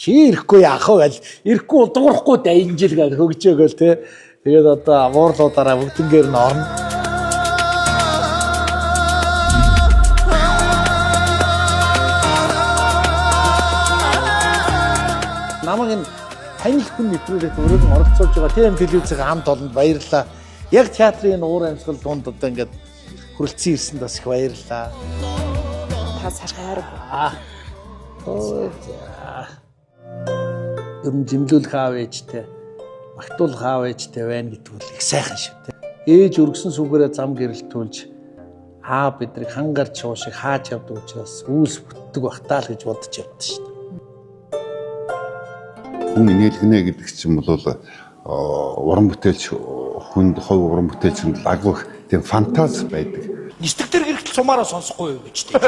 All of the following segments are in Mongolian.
Чи ирэхгүй яах вэ гэл ирэхгүй бол дуурахгүй дайнжил гэж хөгжөөгөл те. Тэгээд одоо уурлуудаараа бүгднгээр нь орно. Намайг энэ танил хүн нэвтрүүлэгт өрөөнд оролцуулж байгаа ТM телевизийн хамт олонд баярлалаа. Яг театрын уур амьсгал дунд одоо ингээд хүрэлцэн ирсэнд бас их баярлалаа. Та сархаар. Ер нь зэмлүүлэх аав ээжтэй, магтуулах аав ээжтэй байна гэдэг нь их сайхан шүү дээ. Ээж өргөсөн сүгээрээ зам гэрэлтүүлж аав бидрийг хангарч уушиг хааж явдаг учраас үүс бүтдэг бахтаа л гэж бодож явдсан шүү дээ. Хүн инээлгэнэ гэдэг чинь бол уран бүтээлч хүнд хувь уран бүтээлчэнд агвах тийм фантаз байдаг. Нисдэг дээр хэрэгтэл сумаараа сонсохгүй юу гэж тийм.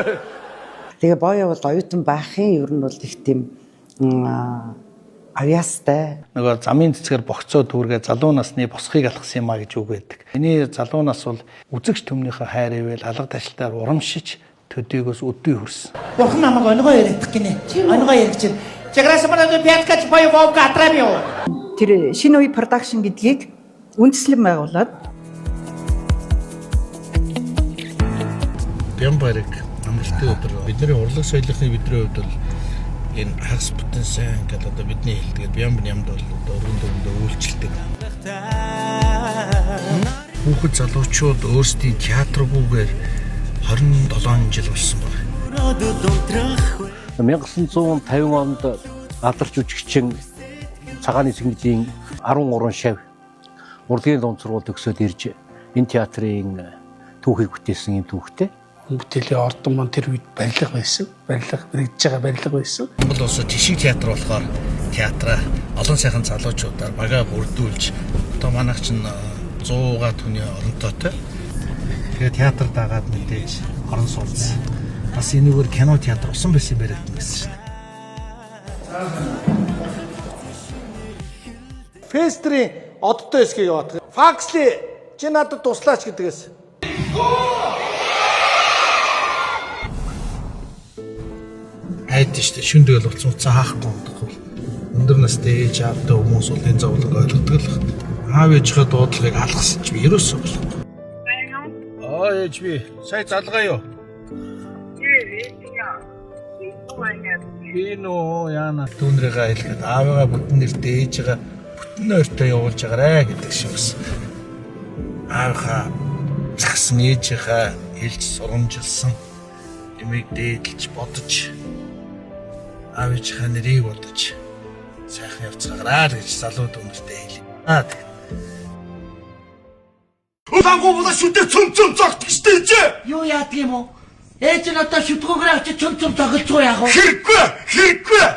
Тэгээ боёо бол оюутан байхын ер нь бол их тийм авьяастай. Нөгөө замын цэцгээр богцоо дүүргээ залуу насны босхийг алгасан юм а гэж үг байдаг. Эний залуу нас бол үзэгч төмнийхөө хайр ивэл алга ташлаар урамшиж төдийгөөс өдөө хөрсөн. Бурхан намайг онгоо яригдах гинэ. Онгоо яригч. Чаграс манайд пяткач боё вовка атрамио. Тэр шинэ үе продакшн гэдгийг үндэслэн байгуулад Бямбарыг амралтын өдөр бидний урлаг соёлын бидний хувьд бол энэ хагас бүтэн сайн гэдэг одоо бидний хэлдэг бямб ямд бол одоо өргөндөө үйлчлдэг. Хүүхэд залуучууд өөрсдийн театргүйгээр 27 жил болсон байна. 1950 онд алдарч жүжигчин цагааны цэнгжийн 13 шав урлагийн дунд сургууль төгсөөд ирж энэ театрын түүхийг бүтээсэн юм түүхтэй. Бүтээлийн ордон маань тэр үед барилга байсан. Барилга бэрэгдэж байгаа барилга байсан. Монгол улсад жишг театр болохоор театраа олон сайхан залуучуудаар бага бүрдүүлж одоо манайх чинь 100-га түүний оронтойтой. Тэгээ театр дагаад мэдээж орон суулцсан. Бас энэгээр кино театр усан байсан юм яриад байсан шин. Фестрийн одтой эсгийг яваад. Факсли чи надад туслаач гэдгээс. Айд штэ шүндэл болсон уцаа хаахгүй удахгүй. Өндөр настай ээж аавтай хүмүүс бол энэ зовлог ойлгодог л байна. Аав ээжийнхээ дуудлагыг алгасан ч би ерөөсөө болохгүй. Ээж би сая залгаа юу? Би нөө яана түүнэрээ хэлгээд аавыгаа бүтэн нэртэй ээжигээ бүтэн нойртой явуулж байгаарэ гэдэг шиг бас. Аавыгаа загсан ээжийнхээ хэлж сурамжилсан эмийг дээдлж бодож аавынхаа нэрийг бодож сайхан явцгаараа гэж залууд өмнөдөө хэлээ. Улаангуу болоо шүтээ цөм зогтчих штэ. Юу яадаг юм уу? Ээж нь одоо шүтгүүгээр авчиж цөм тоглоцгоо яах вэ? Хэрэггүй.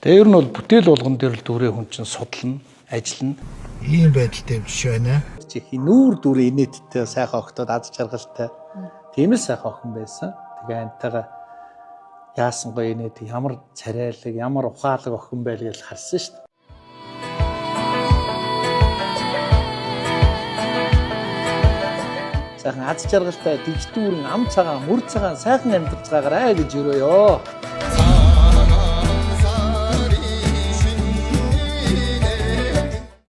Тэгээ ер нь бол бүтээл болгон дээр л дүрээ хүн чинь судална, ажиллана. Ийм байдалтай биш байна. Чи нүүр дүрээ инээдтэй сайхан охтод аз жаргалтай. Тийм л сайхан охин байсан. Тэгээ антайгаа яасан гоё инээд ямар царайлаг, ямар ухаалаг охин байл гэж харсан шүү дээ. Сайхан аз жаргалтай, диждүүрэн, ам цагаан, мөр цагаан сайхан амьдарч байгаарай гэж өрөөё.